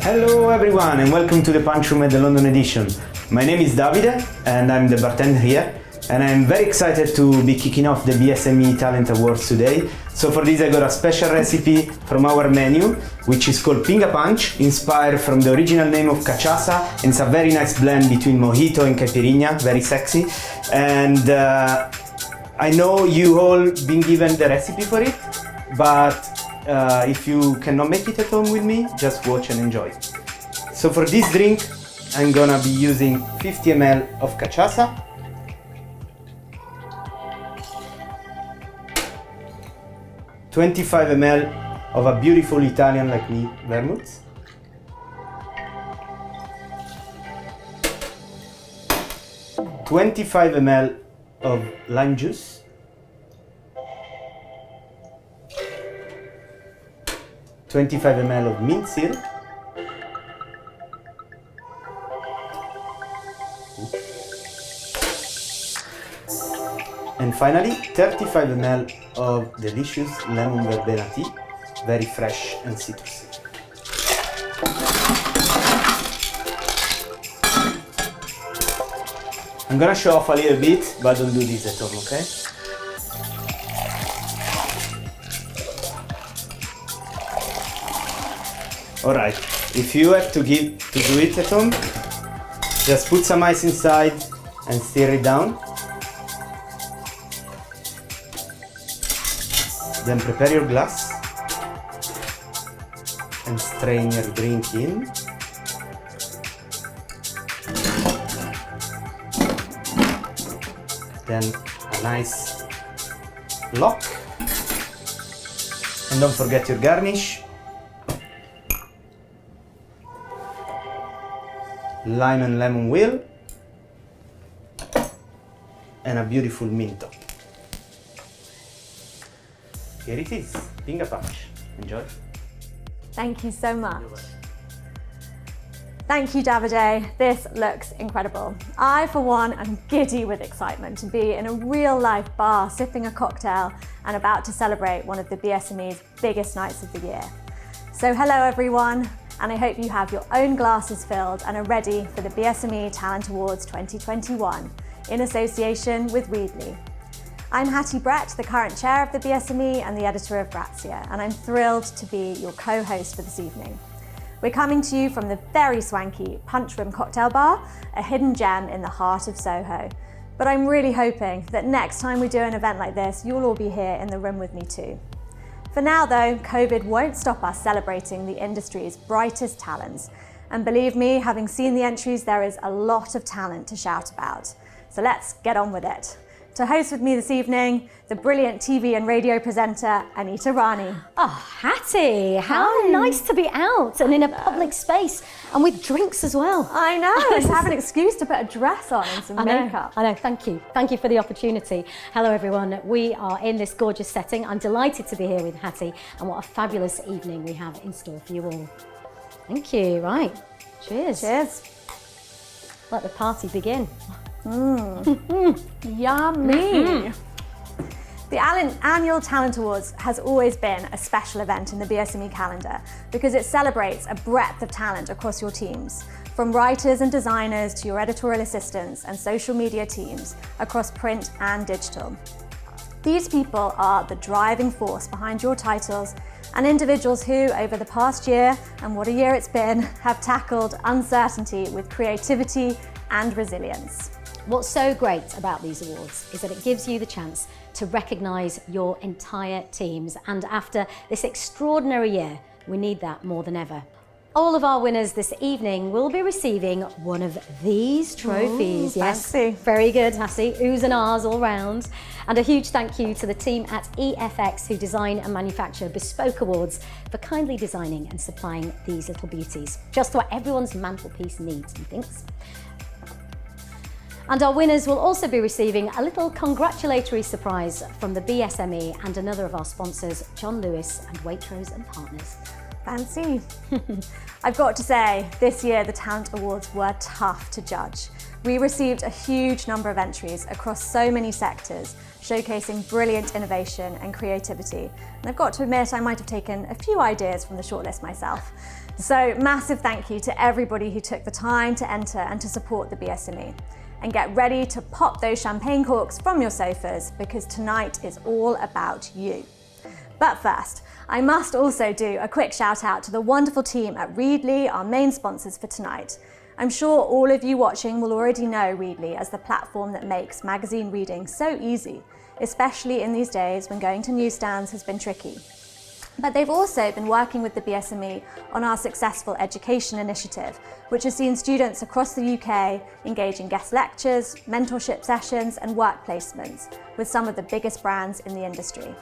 Hello everyone and welcome to the Punch Room at the London edition. My name is Davide and I'm the bartender here, and I'm very excited to be kicking off the BSME Talent Awards today. So for this I got a special recipe from our menu, which is called Pinga Punch, inspired from the original name of cachaça, and it's a very nice blend between mojito and caipirinha, very sexy. And I know you all been given the recipe for it, but if you cannot make it at home with me, just watch and enjoy. So for this drink, I'm gonna be using 50 ml of cachaça, 25 ml of a beautiful Italian like me vermouth, (25 ml of lime juice, 25 ml of mint syrup, and finally 35 ml of delicious lemon verbena tea, very fresh and citrusy. I'm gonna show off a little bit, but don't do this at home, okay? Alright, if you have to do it at home, just put some ice inside and stir it down. Then prepare your glass and strain your drink in. Then a nice lock. And don't forget your garnish. Lime and lemon wheel. And a beautiful mint top. Here it is, Pinga Punch. Enjoy. Thank you so much. Thank you, Davide. This looks incredible. I, for one, am giddy with excitement to be in a real-life bar, sipping a cocktail and about to celebrate one of the BSME's biggest nights of the year. So hello, everyone, and I hope you have your own glasses filled and are ready for the BSME Talent Awards 2021 in association with Weebly. I'm Hattie Brett, the current chair of the BSME and the editor of Grazia, and I'm thrilled to be your co-host for this evening. We're coming to you from the very swanky Punch Room Cocktail Bar, a hidden gem in the heart of Soho. But I'm really hoping that next time we do an event like this, you'll all be here in the room with me too. For now though, COVID won't stop us celebrating the industry's brightest talents. And believe me, having seen the entries, there is a lot of talent to shout about. So let's get on with it. To host with me this evening, the brilliant TV and radio presenter, Anita Rani. Oh, Hattie, how nice to be out and in a public space and with drinks as well. I know, to have an excuse to put a dress on and some makeup. I know, thank you. Thank you for the opportunity. Hello everyone, we are in this gorgeous setting. I'm delighted to be here with Hattie, and what a fabulous evening we have in store for you all. Thank you, right. Cheers. Cheers. Let the party begin. Yummy! The annual Talent Awards has always been a special event in the BSME calendar because it celebrates a breadth of talent across your teams, from writers and designers to your editorial assistants and social media teams across print and digital. These people are the driving force behind your titles and individuals who, over the past year, and what a year it's been, have tackled uncertainty with creativity and resilience. What's so great about these awards is that it gives you the chance to recognise your entire teams, and after this extraordinary year, we need that more than ever. All of our winners this evening will be receiving one of these trophies. Ooh, yes, fancy. Very good, Hattie. Oohs and ahs all round. And a huge thank you to the team at EFX who design and manufacture bespoke awards for kindly designing and supplying these little beauties. Just what everyone's mantelpiece needs, methinks. And our winners will also be receiving a little congratulatory surprise from the BSME and another of our sponsors, John Lewis and Waitrose and Partners. Fancy. I've got to say, this year the Talent Awards were tough to judge. We received a huge number of entries across so many sectors, showcasing brilliant innovation and creativity. And I've got to admit, I might have taken a few ideas from the shortlist myself. So massive thank you to everybody who took the time to enter and to support the BSME. And get ready to pop those champagne corks from your sofas, because tonight is all about you. But first, I must also do a quick shout out to the wonderful team at Readly, our main sponsors for tonight. I'm sure all of you watching will already know Readly as the platform that makes magazine reading so easy, especially in these days when going to newsstands has been tricky. But they've also been working with the BSME on our successful education initiative, which has seen students across the UK engage in guest lectures, mentorship sessions and work placements with some of the biggest brands in the industry.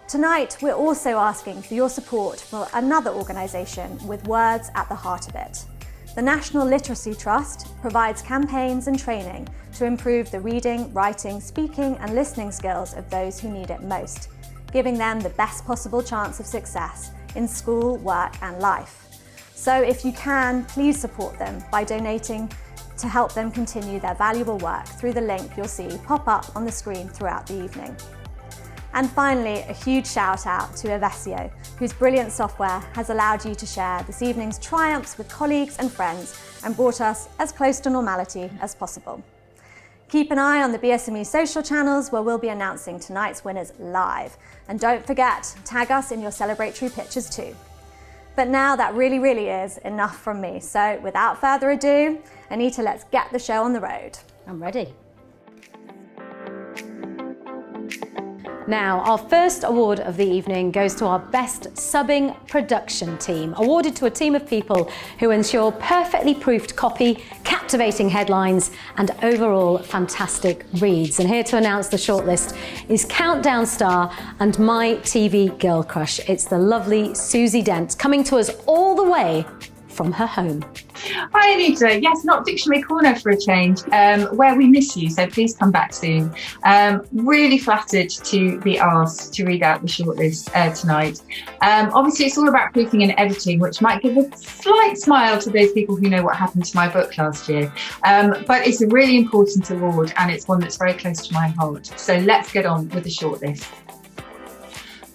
Tonight, we're also asking for your support for another organisation with words at the heart of it. The National Literacy Trust provides campaigns and training to improve the reading, writing, speaking and listening skills of those who need it most, giving them the best possible chance of success in school, work and life. So if you can, please support them by donating to help them continue their valuable work through the link you'll see pop up on the screen throughout the evening. And finally, a huge shout out to Avesio, whose brilliant software has allowed you to share this evening's triumphs with colleagues and friends and brought us as close to normality as possible. Keep an eye on the BSME social channels where we'll be announcing tonight's winners live. And don't forget, tag us in your celebratory pictures too. But now that really is enough from me. So without further ado, Anita, let's get the show on the road. I'm ready. Now, our first award of the evening goes to our Best Subbing Production Team, awarded to a team of people who ensure perfectly proofed copy, captivating headlines, and overall fantastic reads. And here to announce the shortlist is Countdown star and my TV girl crush. It's the lovely Susie Dent, coming to us all the way from her home. Hi Anita, yes, not Dictionary Corner for a change, where we miss you, so please come back soon. Really flattered to be asked to read out the shortlist tonight. Obviously it's all about proofing and editing, which might give a slight smile to those people who know what happened to my book last year. But it's a really important award and it's one that's very close to my heart. So let's get on with the shortlist.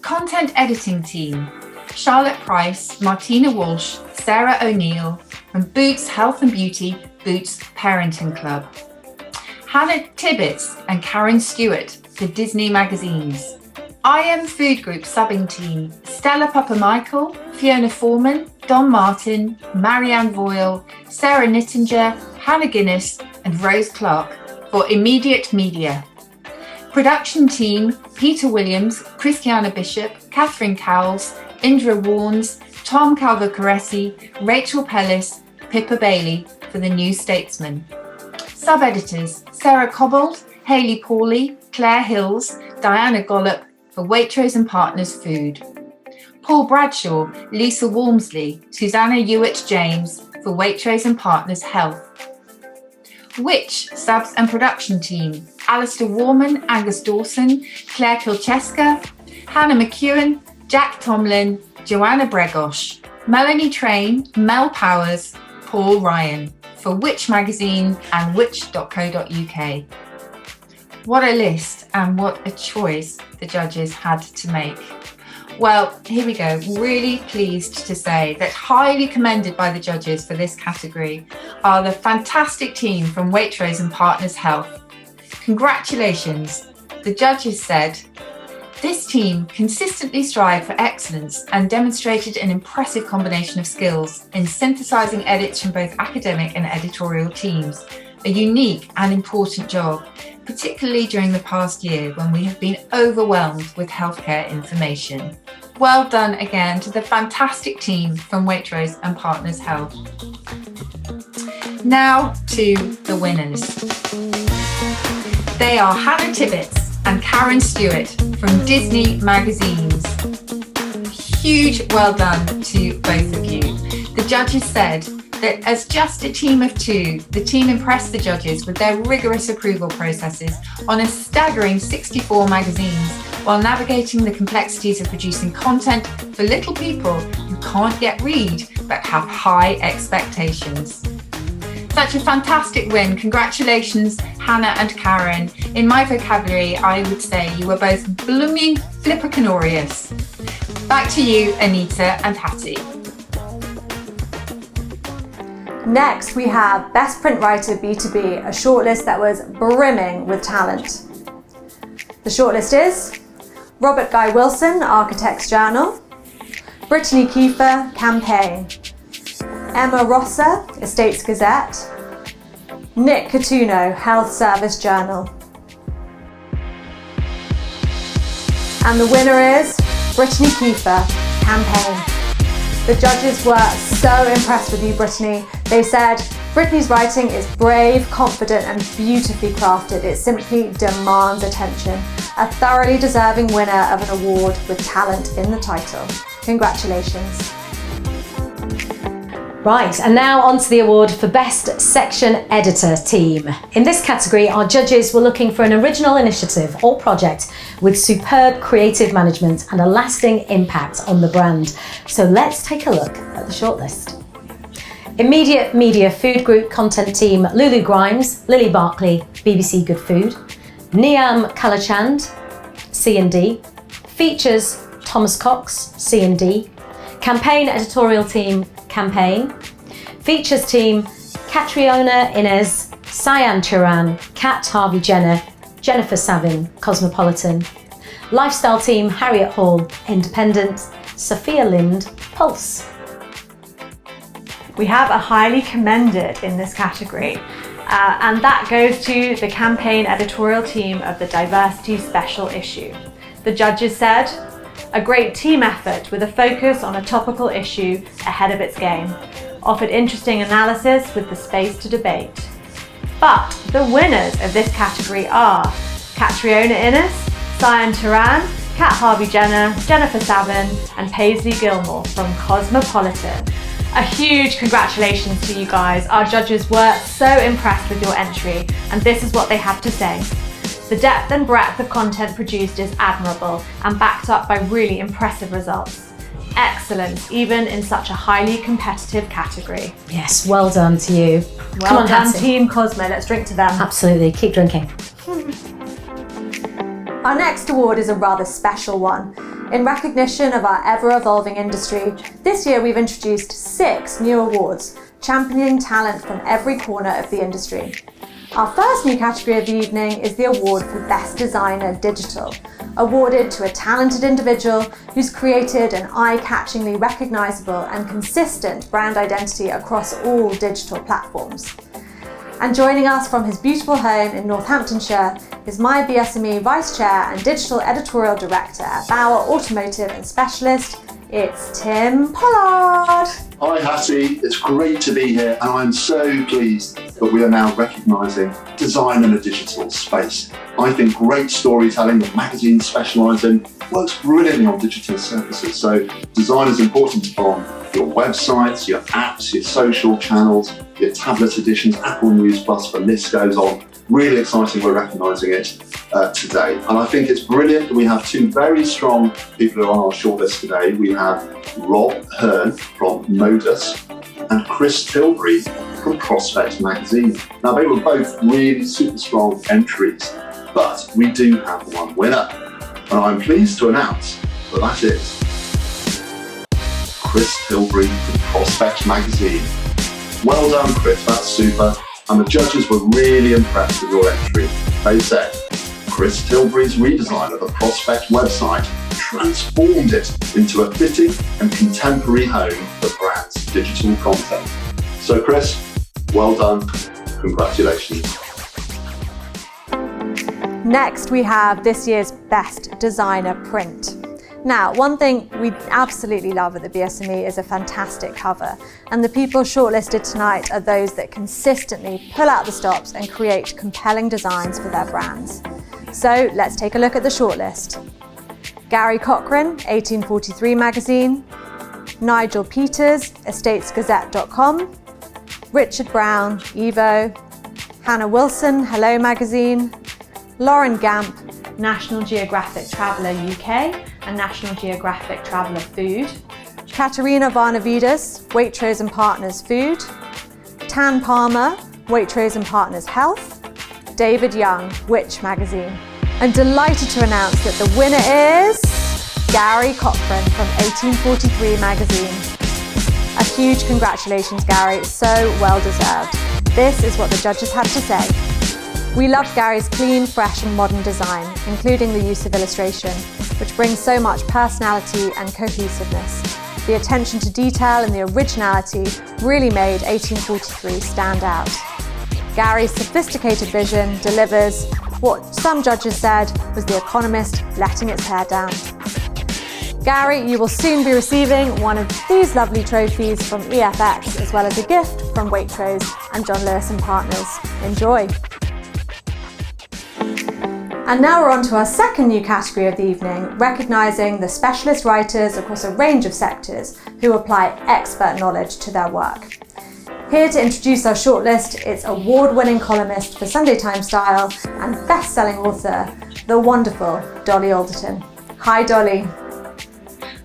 Content Editing Team: Charlotte Price, Martina Walsh, Sarah O'Neill, from Boots Health and Beauty, Boots Parenting Club. Hannah Tibbetts and Karen Stewart for Disney Magazines. IM Food Group Subbing Team: Stella Papa-Michael, Fiona Foreman, Don Martin, Marianne Voyle, Sarah Nittinger, Hannah Guinness and Rose Clark for Immediate Media. Production Team: Peter Williams, Christiana Bishop, Catherine Cowles, Indra Warnes, Tom Calvo-Caresi, Rachel Pellis, Pippa Bailey for The New Statesman. Sub-editors: Sarah Cobbold, Hayley Pawley, Claire Hills, Diana Gollop for Waitrose and Partners Food. Paul Bradshaw, Lisa Walmsley, Susanna Hewitt-James for Waitrose and Partners Health. Witch Subs and Production Team: Alistair Warman, Angus Dawson, Claire Kilcheska, Hannah McEwen, Jack Tomlin, Joanna Bregosh, Melanie Train, Mel Powers, Paul Ryan for Witch Magazine and witch.co.uk. What a list and what a choice the judges had to make. Well, here we go. Really pleased to say that highly commended by the judges for this category are the fantastic team from Waitrose and Partners Health. Congratulations. The judges said, "This team consistently strived for excellence and demonstrated an impressive combination of skills in synthesising edits from both academic and editorial teams, a unique and important job, particularly during the past year when we have been overwhelmed with healthcare information." Well done again to the fantastic team from Waitrose and Partners Health. Now to the winners. They are Hannah Tibbetts and Karen Stewart from Disney Magazines. Huge well done to both of you. The judges said that as just a team of two, the team impressed the judges with their rigorous approval processes on a staggering 64 magazines while navigating the complexities of producing content for little people who can't yet read but have high expectations. Such a fantastic win. Congratulations, Hannah and Karen. In my vocabulary, I would say you were both blooming flippercanorious. Back to you, Anita and Hattie. Next, we have Best Print Writer B2B, a shortlist that was brimming with talent. The shortlist is Robert Guy Wilson, Architects Journal, Brittany Kiefer, Campaign, Emma Rosser, Estates Gazette, Nick Catuno, Health Service Journal. And the winner is Brittany Kiefer, Campaign. The judges were so impressed with you, Brittany. They said, Brittany's writing is brave, confident and beautifully crafted. It simply demands attention. A thoroughly deserving winner of an award with talent in the title. Congratulations. Right, and now on to the award for Best Section Editor Team. In this category, our judges were looking for an original initiative or project with superb creative management and a lasting impact on the brand. So let's take a look at the shortlist. Immediate Media Food Group Content Team, Lulu Grimes, Lily Barkley, BBC Good Food, Niam Kalachand, C&D, Features, Thomas Cox, C&D, Campaign Editorial Team, Campaign, Features Team, Catriona Inez, Cyan Turan, Kat Harvey Jenner, Jennifer Savin, Cosmopolitan, Lifestyle Team, Harriet Hall, Independent, Sophia Lind, Pulse. We have a highly commended in this category, and that goes to the Campaign Editorial Team of the Diversity Special Issue. The judges said, a great team effort with a focus on a topical issue ahead of its game, offered interesting analysis with the space to debate. But the winners of this category are Catriona Innes, Cyan Turan, Kat Harvey Jenner, Jennifer Savin and Paisley Gilmore from Cosmopolitan. A huge congratulations to you guys. Our judges were so impressed with your entry and this is what they had to say. The depth and breadth of content produced is admirable and backed up by really impressive results. Excellent, even in such a highly competitive category. Yes, well done to you. Well done, Team Cosmo. Let's drink to them. Absolutely, keep drinking. Our next award is a rather special one. In recognition of our ever-evolving industry, this year we've introduced 6 new awards, championing talent from every corner of the industry. Our first new category of the evening is the award for Best Designer Digital, awarded to a talented individual who's created an eye-catchingly recognisable and consistent brand identity across all digital platforms. And joining us from his beautiful home in Northamptonshire is my BSME Vice Chair and Digital Editorial Director at Bauer Automotive and Specialist, it's Tim Pollard. Hi Hattie, it's great to be here and I'm so pleased that we are now recognising design in a digital space. I think great storytelling that magazines specialise in works brilliantly on digital surfaces, so design is important on your websites, your apps, your social channels, your tablet editions, Apple News Plus, the list goes on. Really exciting we're recognising it today. And I think it's brilliant that we have 2 very strong people who are on our shortlist today. We have Rob Hearn from Modus and Chris Tilbury from Prospect Magazine. Now they were both really super strong entries, but we do have one winner. And I'm pleased to announce that is Chris Tilbury from Prospect Magazine. Well done, Chris, that's super. And the judges were really impressed with your entry. They said, Chris Tilbury's redesign of the Prospect website transformed it into a fitting and contemporary home for brands' digital content. So Chris, well done, congratulations. Next we have this year's Best Designer Print. Now, one thing we absolutely love at the BSME is a fantastic cover, and the people shortlisted tonight are those that consistently pull out the stops and create compelling designs for their brands. So let's take a look at the shortlist. Gary Cochran, 1843 Magazine, Nigel Peters, estatesgazette.com, Richard Brown, Evo, Hannah Wilson, Hello Magazine, Lauren Gamp, National Geographic Traveller UK and National Geographic Traveller Food, Katerina Varnavides, Waitrose and Partners Food, Tan Palmer, Waitrose and Partners Health, David Young, Which Magazine. I'm delighted to announce that the winner is Gary Cochran from 1843 magazine. A huge congratulations, Gary, so well deserved. This is what the judges had to say. We loved Gary's clean, fresh and modern design, including the use of illustration, which brings so much personality and cohesiveness. The attention to detail and the originality really made 1843 stand out. Gary's sophisticated vision delivers what some judges said was The Economist letting its hair down. Gary, you will soon be receiving one of these lovely trophies from EFX, as well as a gift from Waitrose and John Lewis and Partners. Enjoy. And now we're on to our second new category of the evening, recognising the specialist writers across a range of sectors who apply expert knowledge to their work. Here to introduce our shortlist, it's award-winning columnist for Sunday Times Style and best-selling author, the wonderful Dolly Alderton. Hi, Dolly.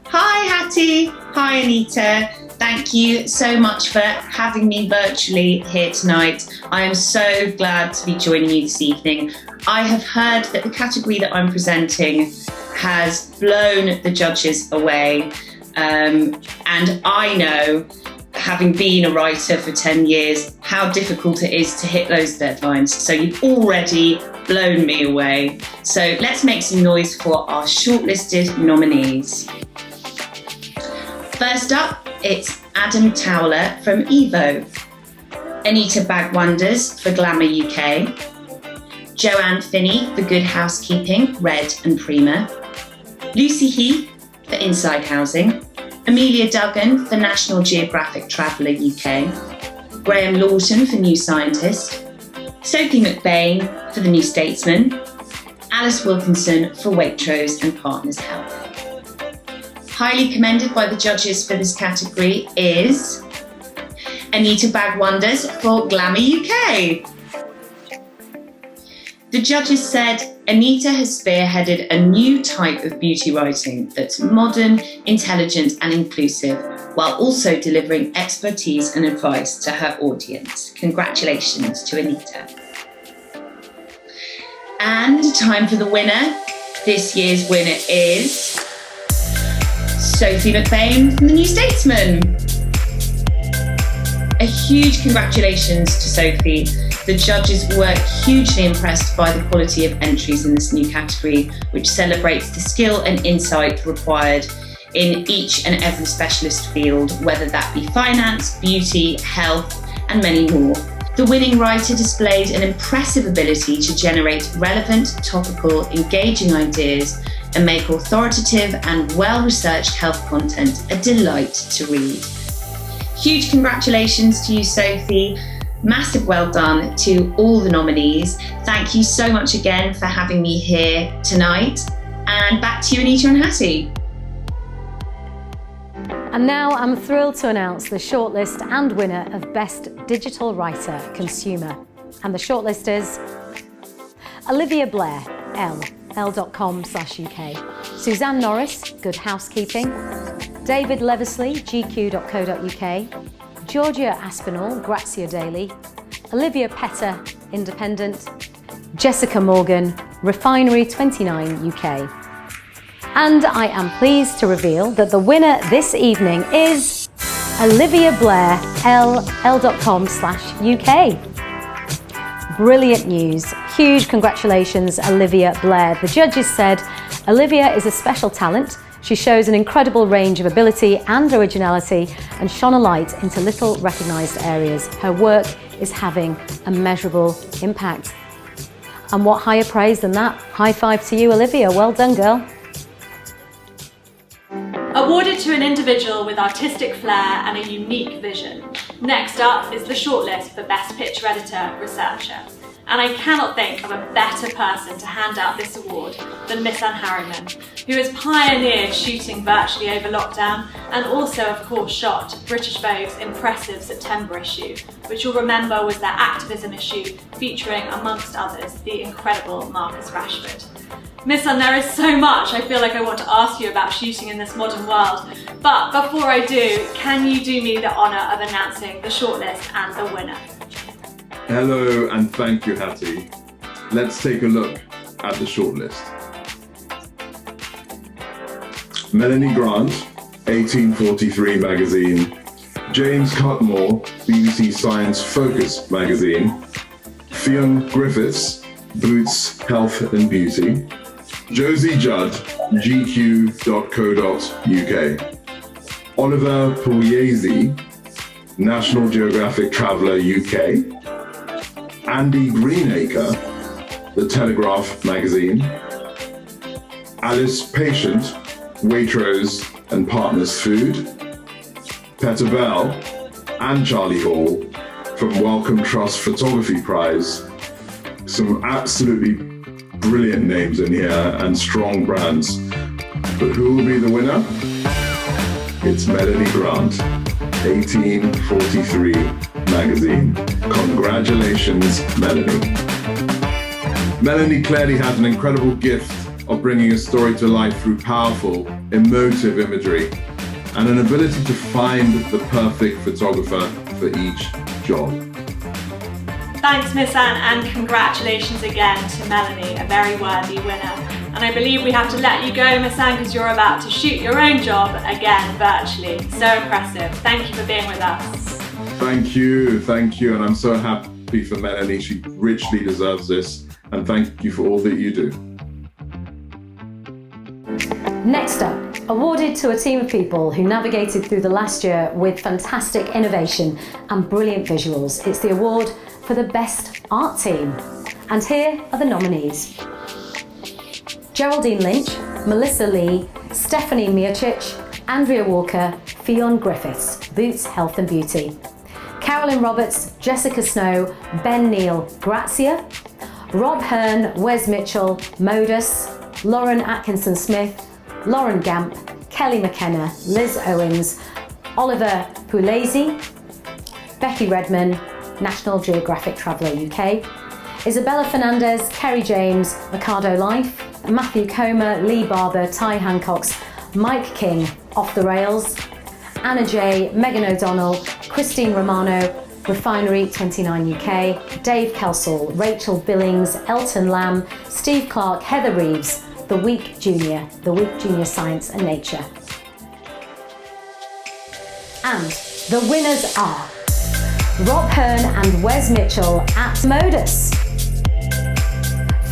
Hi, Hattie. Hi, Anita. Thank you so much for having me virtually here tonight. I am so glad to be joining you this evening. I have heard that the category that I'm presenting has blown the judges away, and I know, having been a writer for 10 years, how difficult it is to hit those deadlines. So you've already blown me away. So let's make some noise for our shortlisted nominees. First up, it's Adam Towler from Evo, Anita Bagwonders for Glamour UK, Joanne Finney for Good Housekeeping, Red and Prima, Lucy Heath for Inside Housing, Amelia Duggan for National Geographic Traveller UK, Graham Lawton for New Scientist, Sophie McBain for The New Statesman, Alice Wilkinson for Waitrose and Partners Health. Highly commended by the judges for this category is Anita Bagwonders for Glamour UK. The judges said Anita has spearheaded a new type of beauty writing that's modern, intelligent and inclusive, while also delivering expertise and advice to her audience. Congratulations to Anita. And time for the winner. This year's winner is Sophie McBain from The New Statesman. A huge congratulations to Sophie. The judges were hugely impressed by the quality of entries in this new category, which celebrates the skill and insight required in each and every specialist field, whether that be finance, beauty, health, and many more. The winning writer displayed an impressive ability to generate relevant, topical, engaging ideas and make authoritative and well-researched health content a delight to read. Huge congratulations to you, Sophie. Massive well done to all the nominees. Thank you so much again for having me here tonight. And back to you, Anita and Hattie. And now I'm thrilled to announce the shortlist and winner of Best Digital Writer Consumer. And the shortlist is Olivia Blair, l.com/UK, Suzanne Norris, Good Housekeeping, David Leversley, gq.co.uk, Georgia Aspinall, Grazia Daily, Olivia Petter, Independent, Jessica Morgan, Refinery 29 UK. And I am pleased to reveal that the winner this evening is Olivia Blair, l.com/UK. Brilliant news. Huge congratulations, Olivia Blair. The judges said Olivia is a special talent. She shows an incredible range of ability and originality and shone a light into little recognised areas. Her work is having a measurable impact. And what higher praise than that? High five to you, Olivia. Well done, girl. Awarded to an individual with artistic flair and a unique vision. Next up is the shortlist for Best Picture Editor Researcher. And I cannot think of a better person to hand out this award than Miss Anne Harriman, who has pioneered shooting virtually over lockdown and also, of course, shot British Vogue's impressive September issue, which you'll remember was their activism issue featuring, amongst others, the incredible Marcus Rashford. Miss Sun, there is so much I feel like I want to ask you about shooting in this modern world. But before I do, can you do me the honour of announcing the shortlist and the winner? Hello and thank you, Hattie. Let's take a look at the shortlist. Melanie Grant, 1843 magazine. James Cutmore, BBC Science Focus magazine. Fionn Griffiths, Boots, Health and Beauty. Josie Judd, GQ.co.uk. Oliver Pugliese, National Geographic Traveller UK. Andy Greenacre, The Telegraph magazine. Alice Patient, Waitrose and Partners Food. Petter Bell and Charlie Hall from Wellcome Trust Photography Prize. Some absolutely brilliant names in here and strong brands. But who will be the winner? It's Melanie Grant, 1843 magazine. Congratulations, Melanie. Melanie clearly has an incredible gift of bringing a story to life through powerful, emotive imagery and an ability to find the perfect photographer for each job. Thanks, Miss Anne, and congratulations again to Melanie, a very worthy winner. And I believe we have to let you go, Miss Anne, because you're about to shoot your own job again virtually. So impressive. Thank you for being with us. Thank you, and I'm so happy for Melanie. She richly deserves this, and thank you for all that you do. Next up, awarded to a team of people who navigated through the last year with fantastic innovation and brilliant visuals. It's the award for the Best Art Team. And here are the nominees. Geraldine Lynch, Melissa Lee, Stephanie Miocic, Andrea Walker, Fionn Griffiths, Boots, Health and Beauty. Carolyn Roberts, Jessica Snow, Ben Neal, Grazia. Rob Hearn, Wes Mitchell, Modus, Lauren Atkinson-Smith, Lauren Gamp, Kelly McKenna, Liz Owens, Oliver Pugliese, Becky Redman, National Geographic Traveller UK, Isabella Fernandez, Kerry James, Mercado Life, Matthew Comer, Lee Barber, Ty Hancocks, Mike King, Off the Rails, Anna J, Megan O'Donnell, Christine Romano, Refinery 29 UK, Dave Kelsall, Rachel Billings, Elton Lamb, Steve Clark, Heather Reeves, The Week Junior Science and Nature. And the winners are Rob Hearn and Wes Mitchell at Modus.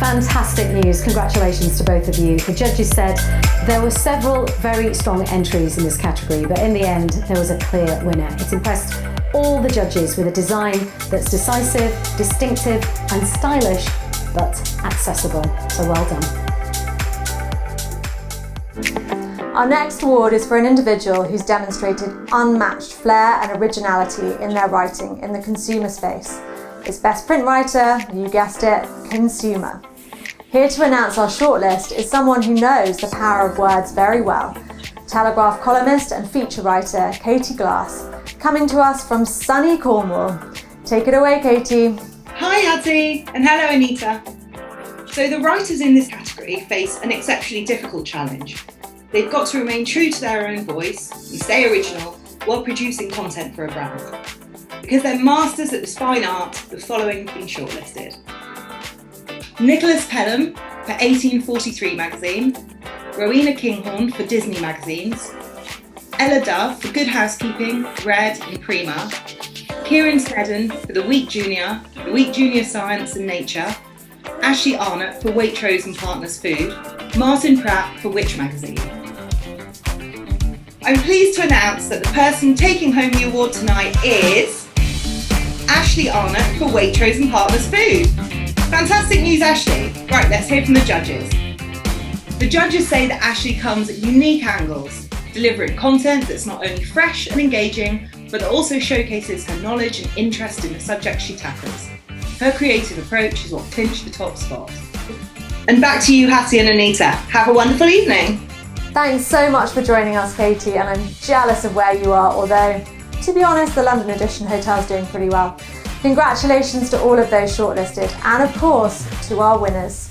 Fantastic news, congratulations to both of you. The judges said there were several very strong entries in this category, but in the end there was a clear winner. It impressed all the judges with a design that's decisive, distinctive and stylish, but accessible. So well done. Our next award is for an individual who's demonstrated unmatched flair and originality in their writing in the consumer space. It's Best Print Writer, you guessed it, Consumer. Here to announce our shortlist is someone who knows the power of words very well. Telegraph columnist and feature writer Katie Glass, coming to us from sunny Cornwall. Take it away, Katie. Hi Hattie, and hello Anita. So the writers in this category face an exceptionally difficult challenge. They've got to remain true to their own voice and stay original while producing content for a brand. Because they're masters at this fine art, the following have been shortlisted. Nicholas Pelham for 1843 magazine, Rowena Kinghorn for Disney magazines, Ella Dove for Good Housekeeping, Red and Prima, Kieran Snedden for The Week Junior Science and Nature, Ashley Arnott for Waitrose and Partners Food, Martin Pratt for Which magazine. I'm pleased to announce that the person taking home the award tonight is Ashley Arnott for Waitrose and Partners Food. Fantastic news, Ashley. Right, let's hear from the judges. The judges say that Ashley comes at unique angles, delivering content that's not only fresh and engaging, but that also showcases her knowledge and interest in the subject she tackles. Her creative approach is what clinched the top spot. And back to you, Hattie and Anita. Have a wonderful evening. Thanks so much for joining us, Katie, and I'm jealous of where you are, although, to be honest, the London Edition Hotel's doing pretty well. Congratulations to all of those shortlisted, and of course, to our winners.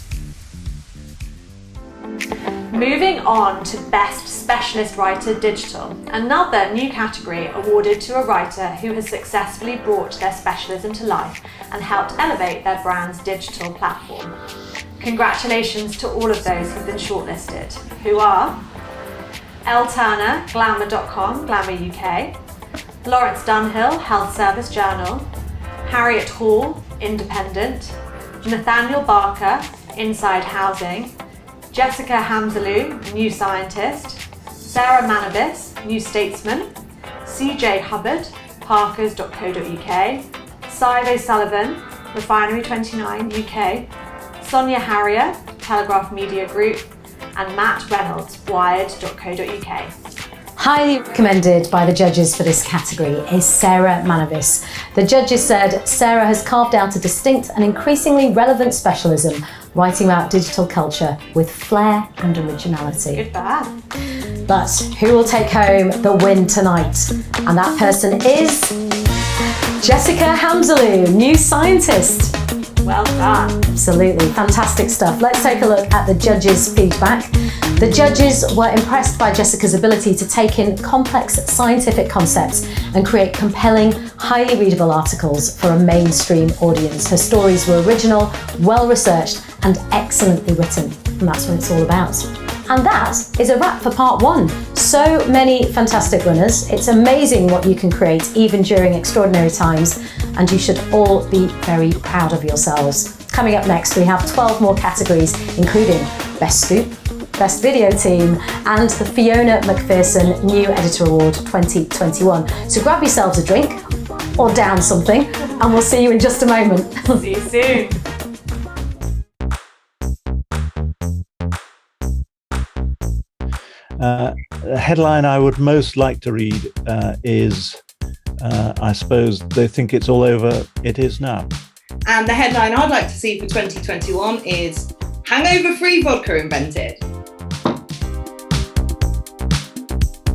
Moving on to Best Specialist Writer Digital, another new category awarded to a writer who has successfully brought their specialism to life and helped elevate their brand's digital platform. Congratulations to all of those who've been shortlisted, who are Elle Turner, Glamour.com, Glamour UK, Lawrence Dunhill, Health Service Journal, Harriet Hall, Independent, Nathaniel Barker, Inside Housing, Jessica Hamzalou, New Scientist, Sarah Manavis, New Statesman, CJ Hubbard, Parkers.co.uk, Sive O'Sullivan, Refinery 29 UK, Sonia Harrier, Telegraph Media Group, and Matt Reynolds, Wired.co.uk. Highly recommended by the judges for this category is Sarah Manavis. The judges said Sarah has carved out a distinct and increasingly relevant specialism, writing about digital culture with flair and originality. Good for her. But who will take home the win tonight? And that person is Jessica Hamzalou, New Scientist. Well done. Absolutely, fantastic stuff. Let's take a look at the judges' feedback. The judges were impressed by Jessica's ability to take in complex scientific concepts and create compelling, highly readable articles for a mainstream audience. Her stories were original, well-researched, and excellently written, and that's what it's all about. And that is a wrap for part one. So many fantastic winners. It's amazing what you can create even during extraordinary times, and you should all be very proud of yourselves. Coming up next, we have 12 more categories, including Best Scoop, Best Video Team, and the Fiona McPherson New Editor Award 2021. So grab yourselves a drink or down something, and we'll see you in just a moment. See you soon. The headline I would most like to read is, I suppose they think it's all over, it is now. And the headline I'd like to see for 2021 is hangover-free vodka invented.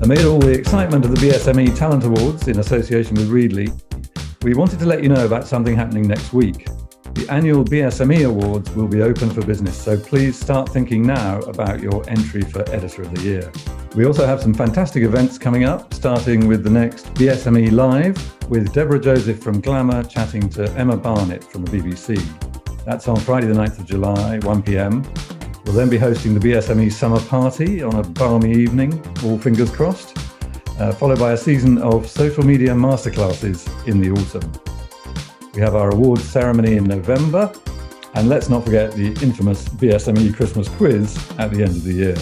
Amid all the excitement of the BSME Talent Awards in association with Readly, we wanted to let you know about something happening next week. The annual BSME Awards will be open for business, so please start thinking now about your entry for Editor of the Year. We also have some fantastic events coming up, starting with the next BSME Live, with Deborah Joseph from Glamour chatting to Emma Barnett from the BBC. That's on Friday the 9th of July, 1 p.m. We'll then be hosting the BSME Summer Party on a balmy evening, all fingers crossed, followed by a season of social media masterclasses in the autumn. We have our awards ceremony in November, and let's not forget the infamous BSME Christmas quiz at the end of the year.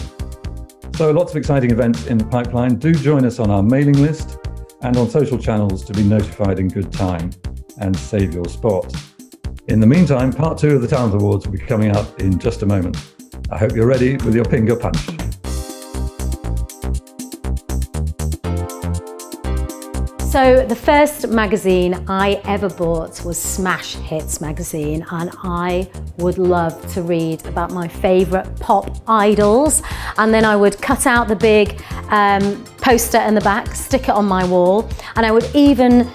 So lots of exciting events in the pipeline. Do join us on our mailing list and on social channels to be notified in good time and save your spot. In the meantime, part 2 of the Talent Awards will be coming up in just a moment. I hope you're ready with your finger punch. So the first magazine I ever bought was Smash Hits magazine, and I would love to read about my favourite pop idols, and then I would cut out the big poster in the back, stick it on my wall, and I would even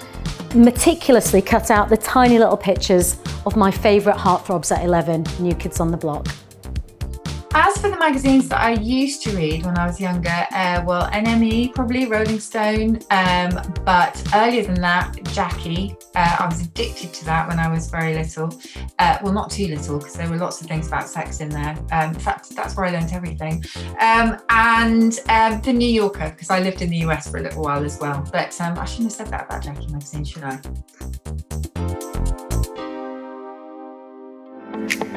meticulously cut out the tiny little pictures of my favourite heartthrobs at 11, New Kids on the Block. As for the magazines that I used to read when I was younger, well, NME, probably Rolling Stone, but earlier than that, Jackie. I was addicted to that when I was very little. Well, not too little, because there were lots of things about sex in there. In fact, that's where I learned everything. And The New Yorker, because I lived in the US for a little while as well. But I shouldn't have said that about Jackie magazine, should I?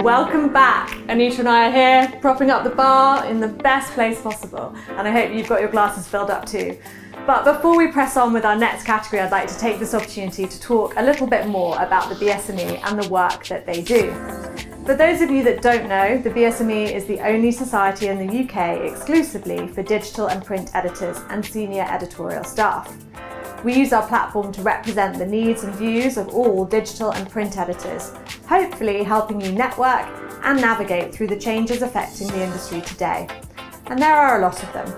Welcome back. Anita and I are here, propping up the bar in the best place possible, and I hope you've got your glasses filled up too. But before we press on with our next category, I'd like to take this opportunity to talk a little bit more about the BSME and the work that they do. For those of you that don't know, the BSME is the only society in the UK exclusively for digital and print editors and senior editorial staff. We use our platform to represent the needs and views of all digital and print editors, hopefully helping you network and navigate through the changes affecting the industry today. And there are a lot of them.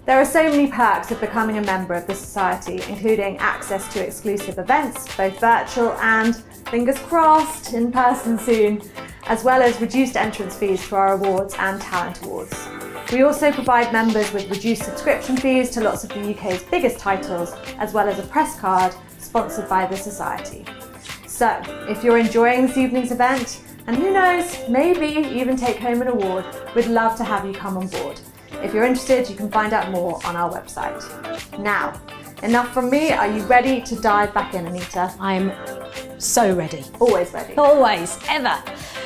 There are so many perks of becoming a member of the society, including access to exclusive events, both virtual and, fingers crossed, in person soon, as well as reduced entrance fees for our awards and talent awards. We also provide members with reduced subscription fees to lots of the UK's biggest titles, as well as a press card sponsored by the Society. So, if you're enjoying this evening's event, and who knows, maybe even take home an award, we'd love to have you come on board. If you're interested, you can find out more on our website. Now, enough from me. Are you ready to dive back in, Anita? I'm so ready. Always ready. Always, ever.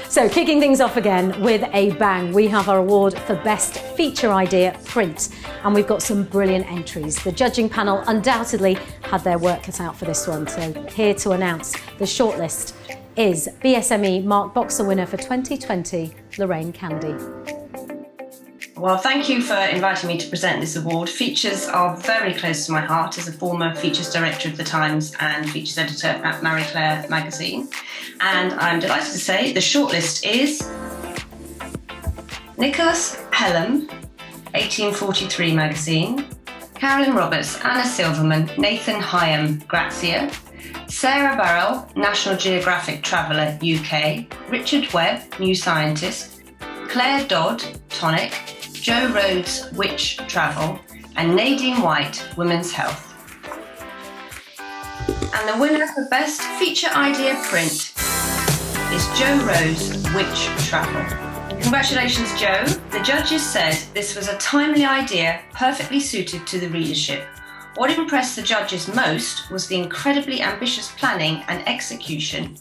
So kicking things off again with a bang, we have our award for Best Feature Idea Print, and we've got some brilliant entries. The judging panel undoubtedly had their work cut out for this one, so here to announce the shortlist is BSME Mark Boxer winner for 2020, Lorraine Candy. Well, thank you for inviting me to present this award. Features are very close to my heart as a former features director of The Times and features editor at Marie Claire magazine. And I'm delighted to say the shortlist is Nicholas Pelham, 1843 magazine, Carolyn Roberts, Anna Silverman, Nathan Hyam, Grazia, Sarah Burrell, National Geographic Traveller UK, Richard Webb, New Scientist, Claire Dodd, Tonic, Joe Rhodes, Witch Travel, and Nadine White, Women's Health. And the winner for Best Feature Idea Print is Joe Rose, Witch Travel. Congratulations, Joe. The judges said this was a timely idea, perfectly suited to the readership. What impressed the judges most was the incredibly ambitious planning and execution,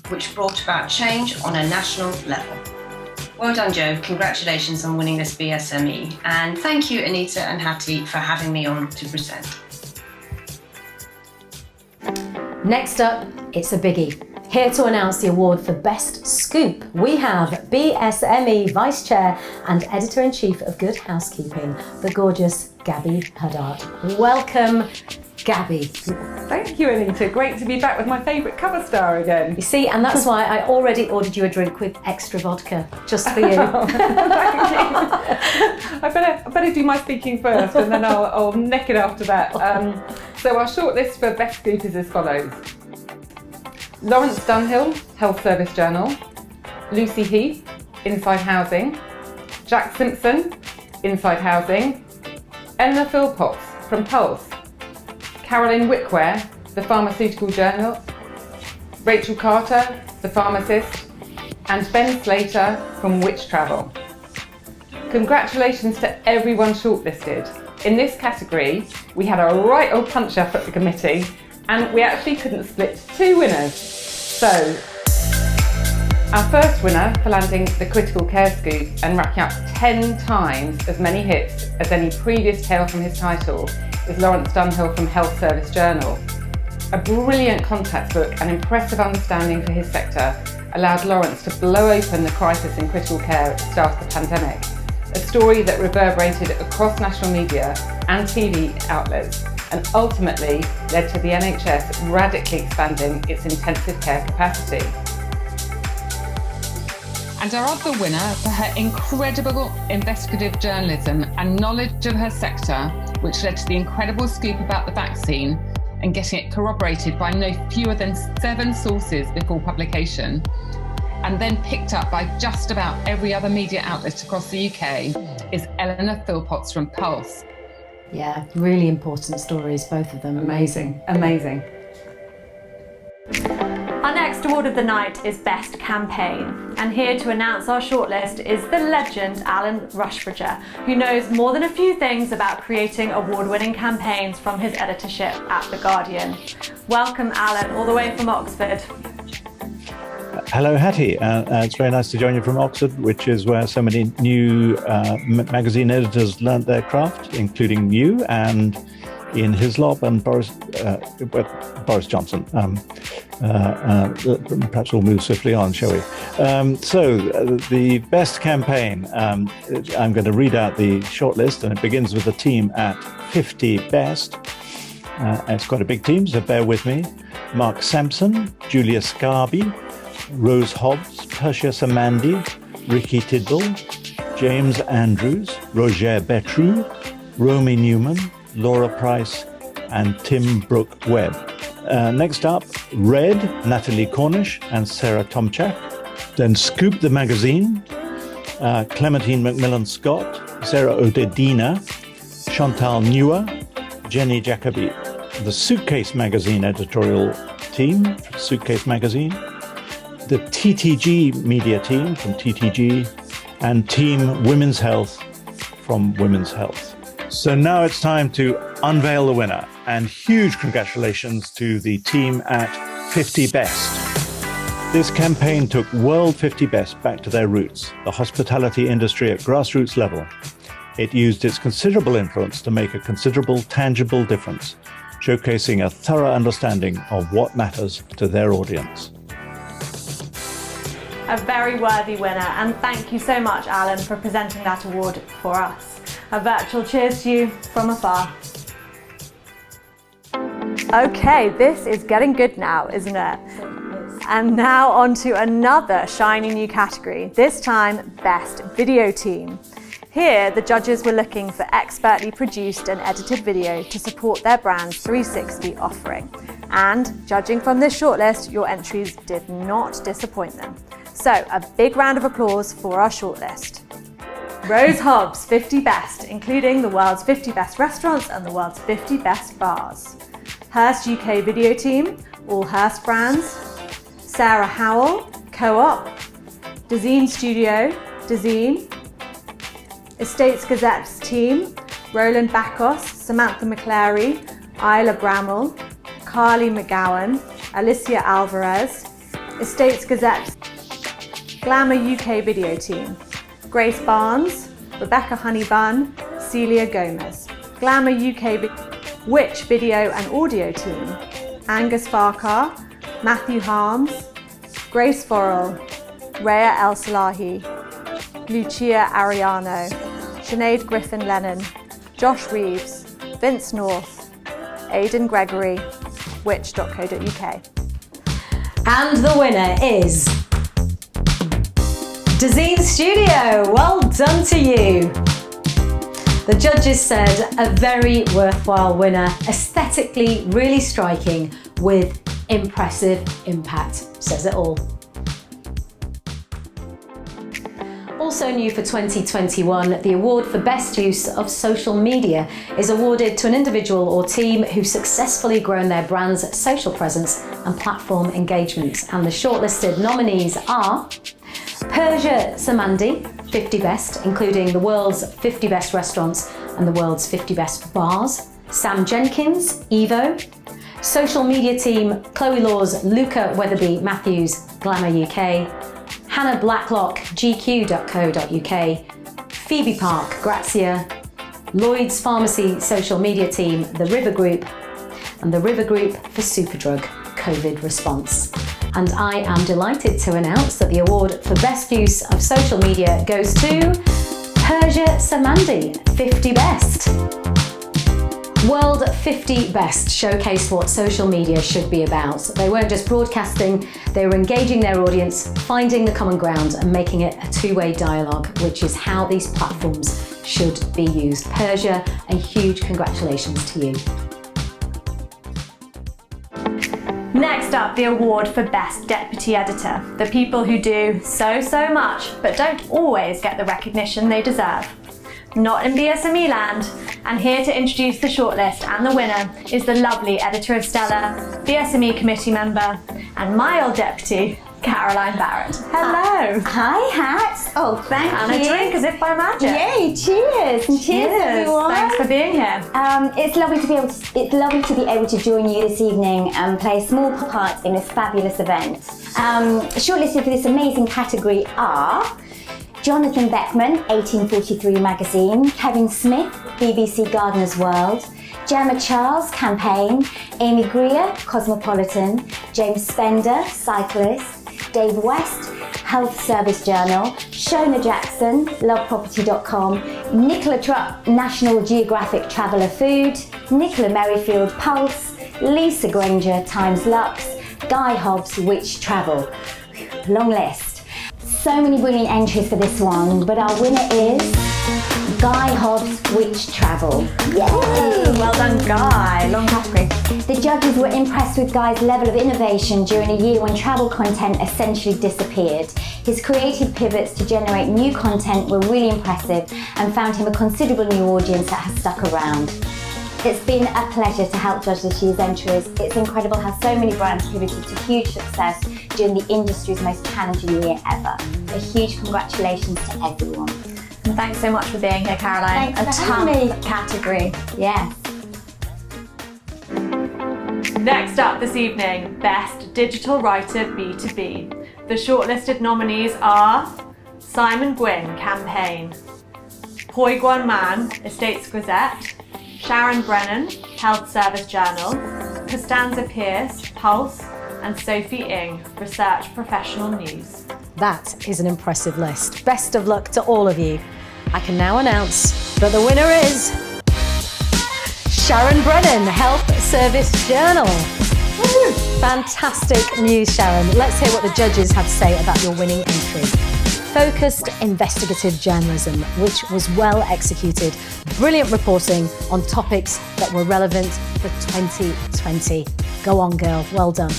which brought about change on a national level. Well done, Joe. Congratulations on winning this BSME. And thank you, Anita and Hattie, for having me on to present. Next up, it's a biggie. Here to announce the award for Best Scoop, we have BSME Vice Chair and Editor-in-Chief of Good Housekeeping, the gorgeous Gaby Huddart. Welcome, Gaby. Thank you, Anita. Great to be back with my favourite cover star again. You see, and that's why I already ordered you a drink with extra vodka, just for you. Thank you. I better do my speaking first, and then I'll neck it after that. So our shortlist for Best Scoop is as follows. Lawrence Dunhill, Health Service Journal, Lucy Heath, Inside Housing, Jack Simpson, Inside Housing, Eleanor Philpotts from Pulse, Caroline Wickware, The Pharmaceutical Journal, Rachel Carter, The Pharmacist, and Ben Slater from Witch Travel. Congratulations to everyone shortlisted. In this category, we had a right old punch up at the committee, and we actually couldn't split two winners. So, our first winner for landing the critical care scoop and racking up 10 times as many hits as any previous tale from his title is Lawrence Dunhill from Health Service Journal. A brilliant contacts book and impressive understanding for his sector allowed Lawrence to blow open the crisis in critical care at the start of the pandemic, a story that reverberated across national media and TV outlets and ultimately led to the NHS radically expanding its intensive care capacity. And our other winner for her incredible investigative journalism and knowledge of her sector, which led to the incredible scoop about the vaccine and getting it corroborated by no fewer than 7 sources before publication, and then picked up by just about every other media outlet across the UK, is Eleanor Philpotts from Pulse. Yeah, really important stories, both of them. Amazing, amazing. Our next award of the night is Best Campaign, and here to announce our shortlist is the legend Alan Rushbridger, who knows more than a few things about creating award-winning campaigns from his editorship at The Guardian. Welcome, Alan, all the way from Oxford. Hello, Hattie. It's very nice to join you from Oxford, which is where so many new magazine editors learnt their craft, including you and Ian Hislop and Boris Johnson. Perhaps we'll move swiftly on, shall we? So the best campaign, I'm going to read out the shortlist, and it begins with the team at 50 best. It's quite a big team, so bear with me. Mark Sampson, Julia Scarby, Rose Hobbs, Persia Samandi, Ricky Tidball, James Andrews, Roger Betru, Romy Newman, Laura Price, and Tim Brooke Webb. Next up, Red, Natalie Cornish and Sarah Tomchak. Then Scoop the Magazine, Clementine McMillan-Scott, Sarah Odedina, Chantal Newer, Jenny Jacobi. The Suitcase Magazine editorial team from Suitcase Magazine, the TTG media team from TTG, and Team Women's Health from Women's Health. So now it's time to unveil the winner, and huge congratulations to the team at 50 Best. This campaign took World 50 Best back to their roots, the hospitality industry at grassroots level. It used its considerable influence to make a considerable, tangible difference, showcasing a thorough understanding of what matters to their audience. A very worthy winner, and thank you so much, Alan, for presenting that award for us. A virtual cheers to you from afar. Okay, this is getting good now, isn't it? And now on to another shiny new category, this time Best Video Team. Here, the judges were looking for expertly produced and edited video to support their brand's 360 offering. And judging from this shortlist, your entries did not disappoint them. So, a big round of applause for our shortlist. Rose Hobbs 50 Best, including the world's 50 best restaurants and the world's 50 best bars. Hearst UK Video Team, all Hearst brands. Sarah Howell, Co-op. Dezeen Studio, Dezeen. Estates Gazette's team, Roland Bacos, Samantha McClary, Isla Bramall, Carly McGowan, Alicia Alvarez. Estates Gazette's Glamour UK Video Team, Grace Barnes, Rebecca Honeybun, Celia Gomez. Glamour UK Which Video and Audio Team, Angus Farquhar, Matthew Harms, Grace Forrell, Rhea El Salahi, Lucia Ariano, Sinead Griffin-Lennon, Josh Reeves, Vince North, Aidan Gregory, which.co.uk. And the winner is Dezeen Studio. Well done to you. The judges said a very worthwhile winner, aesthetically really striking with impressive impact. Says it all. Also new for 2021, the award for best use of social media is awarded to an individual or team who've successfully grown their brand's social presence and platform engagement. And the shortlisted nominees are Persia Samandi, 50 Best, including the world's 50 best restaurants and the world's 50 best bars. Sam Jenkins, Evo. Social media team, Chloe Laws, Luca Weatherby Matthews, Glamour UK. Hannah Blacklock, GQ.co.uk. Phoebe Park, Grazia. Lloyd's Pharmacy social media team, The River Group. And The River Group for Superdrug COVID response. And I am delighted to announce that the award for best use of social media goes to Persia Samandi, 50 Best. World 50 Best showcase what social media should be about. They weren't just broadcasting, they were engaging their audience, finding the common ground and making it a two-way dialogue, which is how these platforms should be used. Persia, a huge congratulations to you. Next up, the award for Best Deputy Editor. The people who do so much, but don't always get the recognition they deserve. Not in BSME land, and here to introduce the shortlist and the winner is the lovely editor of Stella, BSME committee member, and my old deputy, Caroline Barrett. Hello. Hi, Hat. Oh, thank you. And a drink as if by magic. Yay! Cheers and cheers, everyone. Thanks for being here. It's lovely to be able to join you this evening and play a small part in this fabulous event. Shortlisted for this amazing category are Jonathan Beckman, 1843 magazine, Kevin Smith, BBC Gardener's World, Gemma Charles, Campaign, Amy Greer, Cosmopolitan, James Spender, Cyclist, Dave West, Health Service Journal, Shona Jackson, LoveProperty.com, Nicola Trupp, National Geographic Traveller Food, Nicola Merrifield, Pulse, Lisa Granger, Times Lux, Guy Hobbs, Which Travel. Long list. So many brilliant entries for this one, but our winner is Guy Hobbs, Which Travel. Yay! Well done, Guy. Long category. The judges were impressed with Guy's level of innovation during a year when travel content essentially disappeared. His creative pivots to generate new content were really impressive and found him a considerable new audience that has stuck around. It's been a pleasure to help judge this year's entries. It's incredible how so many brands pivoted to huge success during the industry's most challenging year ever. A huge congratulations to everyone. And thanks so much for being here, Caroline. Thanks for having me. Category. Yes. Next up this evening, Best Digital Writer B2B. The shortlisted nominees are Simon Gwynn, Campaign; Poi Guan Man, Estates Gazette; Sharon Brennan, Health Service Journal; Costanza Pierce, Pulse; and Sophie Ing, Research Professional News. That is an impressive list. Best of luck to all of you. I can now announce that the winner is Sharon Brennan, Health Service Journal. Woo! Fantastic news, Sharon. Let's hear what the judges had to say about your winning entry. Focused investigative journalism, which was well executed. Brilliant reporting on topics that were relevant for 2020. Go on, girl. Well done.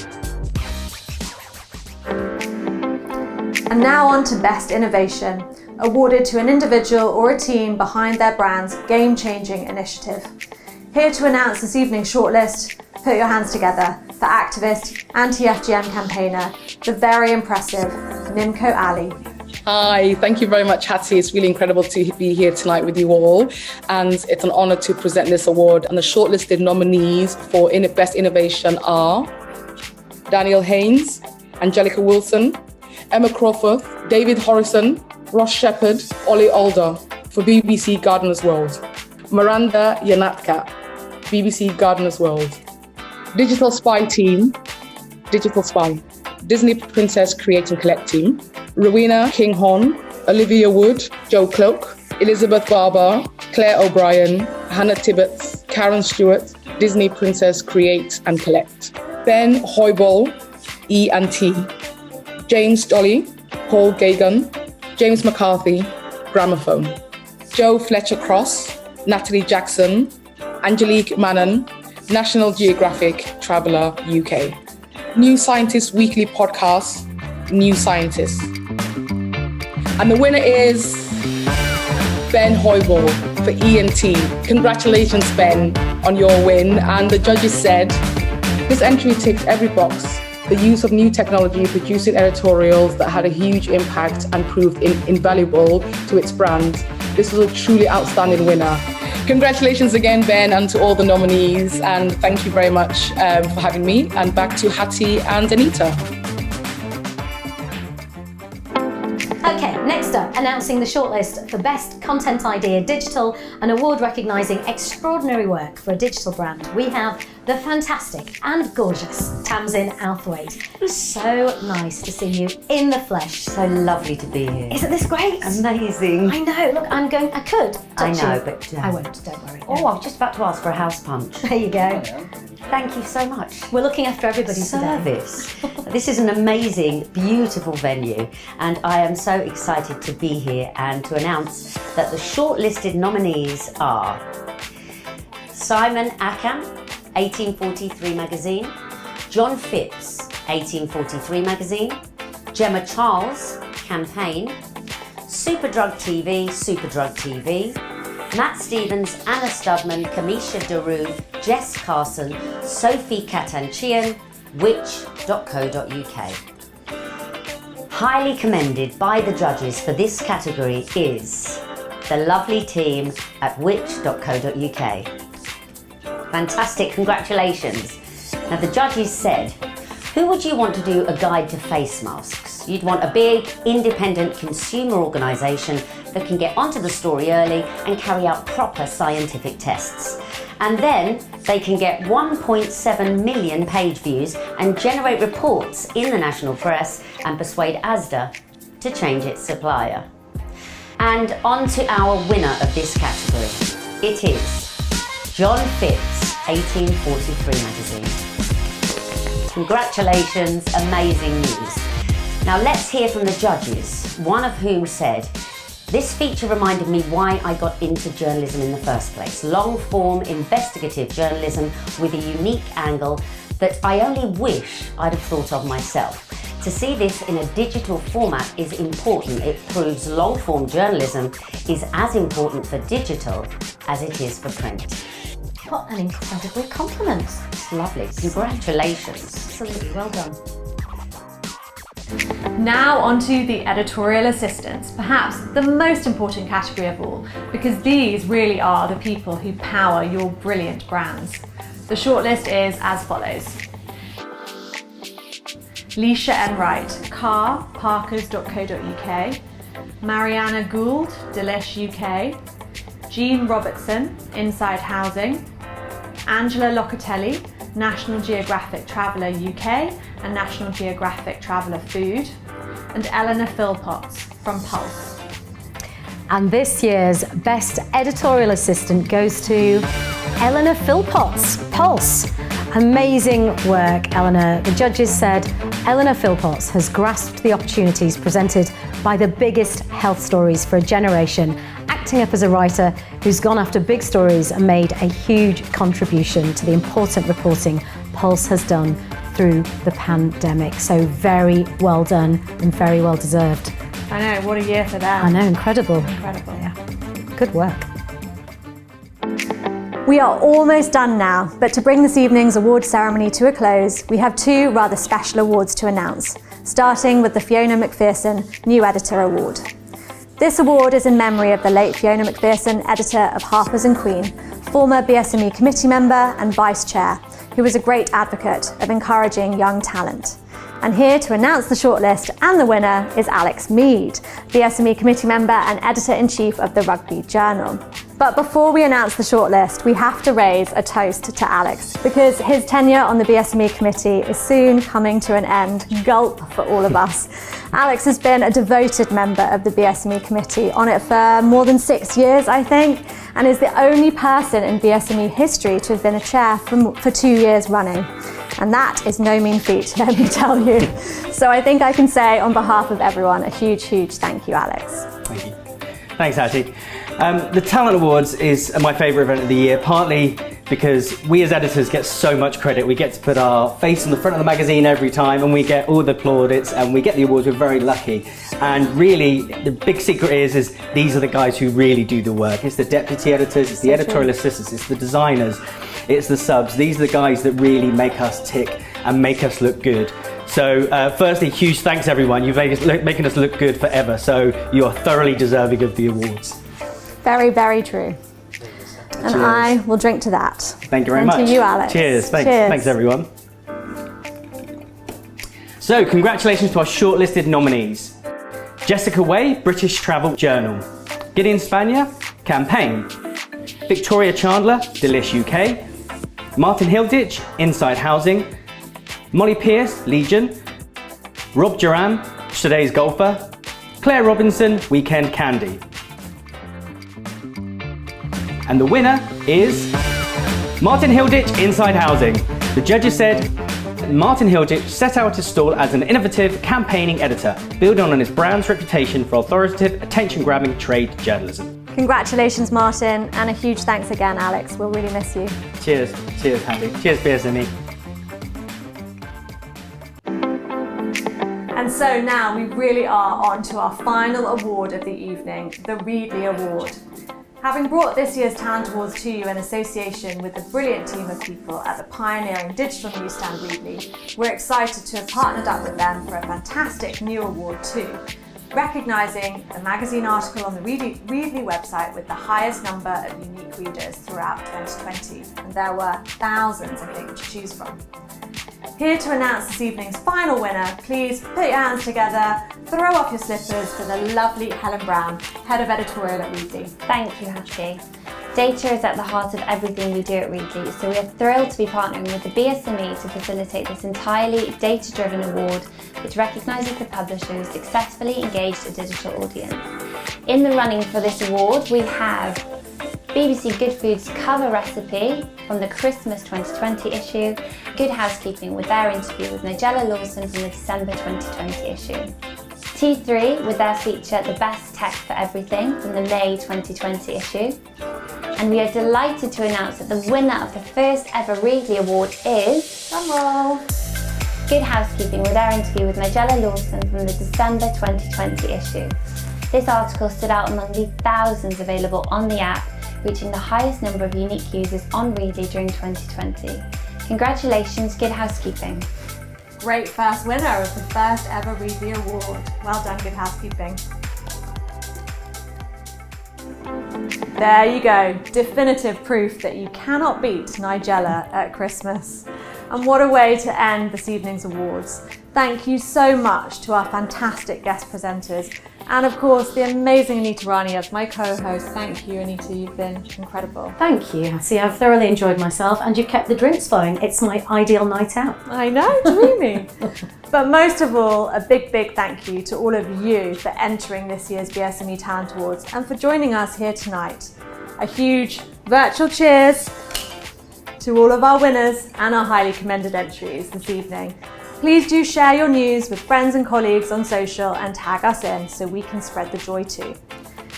And now on to Best Innovation, awarded to an individual or a team behind their brand's game-changing initiative. Here to announce this evening's shortlist, put your hands together for activist, anti-FGM campaigner, the very impressive Mimko Ali. Hi, thank you very much, Hattie. It's really incredible to be here tonight with you all, and it's an honour to present this award. And the shortlisted nominees for Best Innovation are Daniel Haynes, Angelica Wilson, Emma Crawford, David Horrison, Ross Shepherd, Ollie Alder for BBC Gardener's World, Miranda Yanatka, BBC Gardener's World, Digital Spy Team, Digital Spy, Disney Princess Create and Collect Team, Rowena Kinghorn, Olivia Wood, Joe Cloak, Elizabeth Barber, Claire O'Brien, Hannah Tibbetts, Karen Stewart, Disney Princess Create and Collect, Ben Hoyball, E&T, James Dolly, Paul Gagan, James McCarthy, Gramophone, Joe Fletcher Cross, Natalie Jackson, Angelique Mannon, National Geographic Traveller UK. New Scientist Weekly Podcast, New Scientist. And the winner is Ben Hoyball for E&T. Congratulations, Ben, on your win. And the judges said, this entry ticks every box. The use of new technology, producing editorials that had a huge impact and proved invaluable to its brand. This was a truly outstanding winner. Congratulations again, Ben, and to all the nominees. And thank you very much for having me. And back to Hattie and Anita. Okay, next up, announcing the shortlist for Best Content Idea Digital, an award recognising extraordinary work for a digital brand. We have the fantastic and gorgeous Tamsin Althwaite. So nice to see you in the flesh. So lovely to be here. Isn't this great? Amazing. I know, look, I could touch I know, you. but I won't, don't worry. Oh, I was just about to ask for a house punch. There you go. Thank you so much. We're looking after everybody Service. This is an amazing, beautiful venue, and I am so excited to be here and to announce that the shortlisted nominees are Simon Akam, 1843 magazine, John Phipps, 1843 magazine, Gemma Charles, Campaign, Superdrug TV, Matt Stevens, Anna Studman, Kamisha Daru, Jess Carson, Sophie Katanchian, which.co.uk. Highly commended by the judges for this category is the lovely team at which.co.uk. Fantastic, congratulations. Now the judges said, who would you want to do a guide to face masks? You'd want a big, independent consumer organisation that can get onto the story early and carry out proper scientific tests. And then they can get 1.7 million page views and generate reports in the national press and persuade Asda to change its supplier. And on to our winner of this category. It is John Phipps, 1843 magazine. Congratulations, amazing news. Now let's hear from the judges, one of whom said, this feature reminded me why I got into journalism in the first place. Long-form investigative journalism with a unique angle that I only wish I'd have thought of myself. To see this in a digital format is important. It proves long-form journalism is as important for digital as it is for print. What an incredible compliment. It's lovely. Congratulations. Absolutely, well done. Now onto the editorial assistants, perhaps the most important category of all, because these really are the people who power your brilliant brands. The shortlist is as follows. Leisha N. Wright, Car, Parkers.co.uk, Mariana Gould, Delish UK, Jean Robertson, Inside Housing, Angela Locatelli, National Geographic Traveller UK and National Geographic Traveller Food, and Eleanor Philpotts from Pulse. And this year's Best Editorial Assistant goes to Eleanor Philpotts, Pulse. Amazing work, Eleanor. The judges said Eleanor Philpotts has grasped the opportunities presented by the biggest health stories for a generation, acting up as a writer who's gone after big stories and made a huge contribution to the important reporting Pulse has done through the pandemic. So very well done and very well deserved. I know, what a year for them. I know, incredible. Incredible, yeah. Good work. We are almost done now, but to bring this evening's award ceremony to a close, we have two rather special awards to announce, starting with the Fiona McPherson New Editor Award. This award is in memory of the late Fiona McPherson, editor of Harper's and Queen, former BSME committee member and vice chair, who was a great advocate of encouraging young talent. And here to announce the shortlist and the winner is Alex Mead, BSME committee member and editor-in-chief of the Rugby Journal. But before we announce the shortlist, we have to raise a toast to Alex, because his tenure on the BSME committee is soon coming to an end. Gulp for all of us. Alex has been a devoted member of the BSME committee, on it for more than 6 years, I think, and is the only person in BSME history to have been a chair for 2 years running. And that is no mean feat, let me tell you. So I think I can say on behalf of everyone, a huge, huge thank you, Alex. Thank you. Thanks, Hattie. The Talent Awards is my favourite event of the year, partly because we as editors get so much credit. We get to put our face on the front of the magazine every time and we get all the plaudits and we get the awards. We're very lucky. And really, the big secret is these are the guys who really do the work. It's the deputy editors, it's the editorial assistants, it's the designers, it's the subs. These are the guys that really make us tick and make us look good. So firstly, huge thanks everyone. You've making us look good forever. So you are thoroughly deserving of the awards. Very, very true. And cheers. I will drink to that. Thank you very much. And to you, Alex. Cheers. Thanks. Cheers. Thanks, everyone. So, congratulations to our shortlisted nominees. Jessica Way, British Travel Journal. Gideon Spania, Campaign. Victoria Chandler, Delish UK. Martin Hilditch, Inside Housing. Molly Pierce, Legion. Rob Duran, Today's Golfer. Claire Robinson, Weekend Candy. And the winner is Martin Hilditch, Inside Housing. The judges said Martin Hilditch set out his stall as an innovative campaigning editor, building on his brand's reputation for authoritative, attention-grabbing trade journalism. Congratulations, Martin, and a huge thanks again, Alex. We'll really miss you. Cheers. Cheers, Hattie. Cheers, BSME. And so now we really are on to our final award of the evening, the Readly Award. Having brought this year's Talent Awards to you in association with the brilliant team of people at the pioneering digital newsstand Readly, we're excited to have partnered up with them for a fantastic new award too, recognising the magazine article on the Readly website with the highest number of unique readers throughout 2020. And there were thousands, I think, to choose from. Here to announce this evening's final winner, please put your hands together, throw off your slippers for the lovely Helen Brown, Head of Editorial at Readly. Thank you, Hattie. Data is at the heart of everything we do at Readly, so we are thrilled to be partnering with the BSME to facilitate this entirely data-driven award, which recognises the publisher who successfully engaged a digital audience. In the running for this award, we have BBC Good Food's cover recipe from the Christmas 2020 issue, Good Housekeeping with their interview with Nigella Lawson from the December 2020 issue, T3 with their feature The Best Tech for Everything from the May 2020 issue, and we are delighted to announce that the winner of the first ever Readly Award is, drumroll, Good Housekeeping with our interview with Nigella Lawson from the December 2020 issue. This article stood out among the thousands available on the app, reaching the highest number of unique users on Readly during 2020. Congratulations, Good Housekeeping. Great first winner of the first ever Readly Award. Well done, Good Housekeeping. There you go, definitive proof that you cannot beat Nigella at Christmas. And what a way to end this evening's awards. Thank you so much to our fantastic guest presenters, and of course the amazing Anita Rani as my co-host. Thank you, Anita, you've been incredible. Thank you, Hattie. I've thoroughly enjoyed myself, and you've kept the drinks flowing. It's my ideal night out. I know, dreamy. But most of all, a big thank you to all of you for entering this year's BSME Talent Awards and for joining us here tonight. A huge virtual cheers to all of our winners and our highly commended entries this evening. Please do share your news with friends and colleagues on social and tag us in so we can spread the joy too.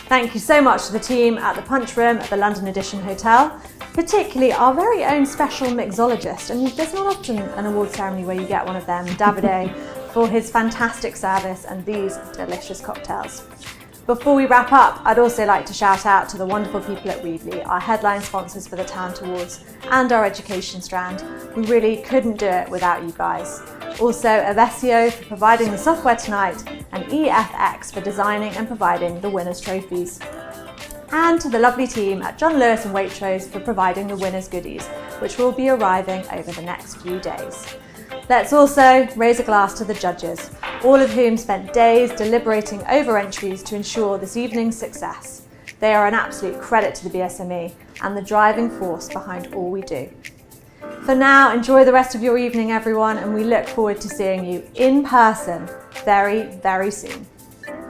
Thank you so much to the team at the Punch Room at the London Edition Hotel, particularly our very own special mixologist, and there's not often an award ceremony where you get one of them, Davide, for his fantastic service and these delicious cocktails. Before we wrap up, I'd also like to shout out to the wonderful people at Readly, our headline sponsors for the Talent Awards and our education strand. We really couldn't do it without you guys. Also, Avesio for providing the software tonight, and EFX for designing and providing the winners' trophies. And to the lovely team at John Lewis and Waitrose for providing the winners' goodies, which will be arriving over the next few days. Let's also raise a glass to the judges, all of whom spent days deliberating over entries to ensure this evening's success. They are an absolute credit to the BSME and the driving force behind all we do. For now, enjoy the rest of your evening, everyone, and we look forward to seeing you in person very soon.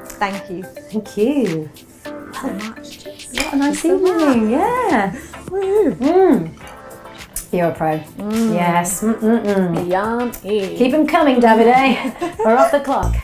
Thank you. Thank you so much. What a nice evening, yeah. Woo. You're a pro. Yes. Yum. Keep them coming, Davide. We're off the clock.